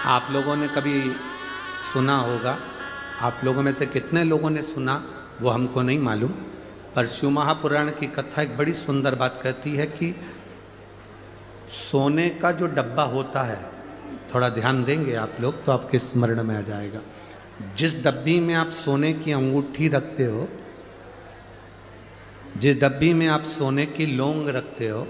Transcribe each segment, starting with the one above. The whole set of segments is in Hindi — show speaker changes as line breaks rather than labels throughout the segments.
आप लोगों ने कभी सुना होगा, आप लोगों में से कितने लोगों ने सुना वो हमको नहीं मालूम, पर शिव महापुराण की कथा एक बड़ी सुंदर बात कहती है कि सोने का जो डब्बा होता है, थोड़ा ध्यान देंगे आप लोग तो आपके स्मरण में आ जाएगा। जिस डब्बी में आप सोने की अंगूठी रखते हो, जिस डब्बी में आप सोने की लौंग रखते हो,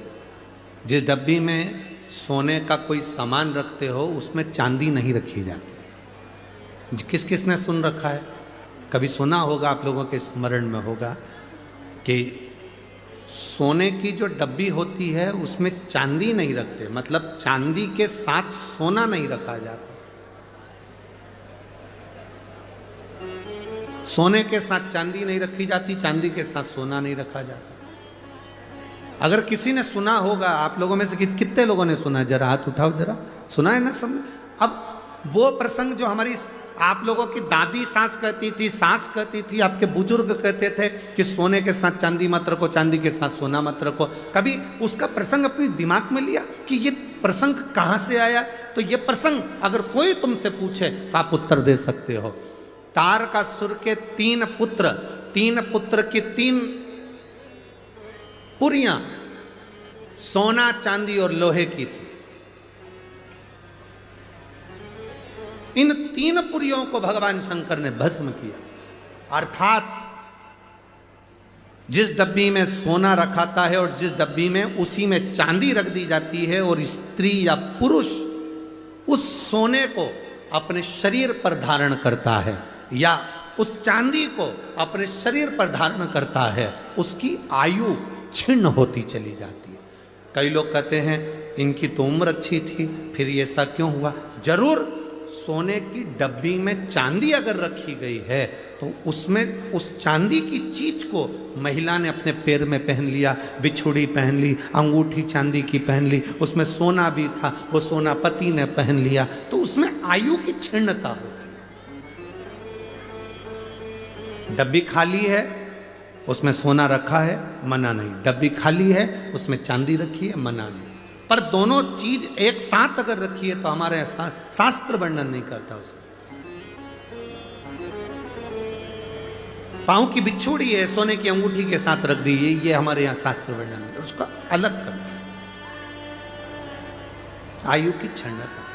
जिस डब्बी में सोने का कोई सामान रखते हो, उसमें चांदी नहीं रखी जाती। किस किस ने सुन रखा है? कभी सुना होगा, आप लोगों के स्मरण में होगा कि सोने की जो डब्बी होती है उसमें चांदी नहीं रखते, मतलब चांदी के साथ सोना नहीं रखा जाता। सोने के साथ चांदी नहीं रखी जाती, चांदी के साथ सोना नहीं रखा जाता। अगर किसी ने सुना होगा, आप लोगों में से कितने लोगों ने सुना है? जरा हाथ उठाओ, जरा सुना है ना सबने? अब वो प्रसंग जो हमारी आप लोगों की दादी सास कहती थी, सास कहती थी, आपके बुजुर्ग कहते थे कि सोने के साथ चांदी मत रखो, चांदी के साथ सोना मत रखो, कभी उसका प्रसंग अपने दिमाग में लिया कि ये प्रसंग कहाँ से आया? तो ये प्रसंग अगर कोई तुमसे पूछे तो आप उत्तर दे सकते हो। तारकासुर के तीन पुत्र की 3 पुरियां सोना, चांदी और लोहे की थी। इन 3 पुरियों को भगवान शंकर ने भस्म किया, अर्थात जिस डब्बी में सोना रखाता है और जिस डब्बी में उसी में चांदी रख दी जाती है, और स्त्री या पुरुष उस सोने को अपने शरीर पर धारण करता है या उस चांदी को अपने शरीर पर धारण करता है, उसकी आयु छिन्न होती चली जाती है। कई लोग कहते हैं इनकी तो उम्र अच्छी थी, फिर ये ऐसा क्यों हुआ? जरूर सोने की डब्बी में चांदी अगर रखी गई है तो उसमें उस चांदी की चीज को महिला ने अपने पैर में पहन लिया, बिछुड़ी पहन ली, अंगूठी चांदी की पहन ली, उसमें सोना भी था, वो सोना पति ने पहन लिया, तो उसमें आयु की क्षीणता हो। डब्बी खाली है, उसमें सोना रखा है, मना नहीं। डब्बी खाली है, उसमें चांदी रखी है, मना नहीं। पर दोनों चीज एक साथ अगर रखी है तो हमारे शास्त्र वर्णन नहीं करता उसे। पांव की बिछुड़ी है, सोने की अंगूठी के साथ रख दी, ये हमारे यहां शास्त्र वर्णन है, उसको अलग कर दिया। आयु की क्षणता।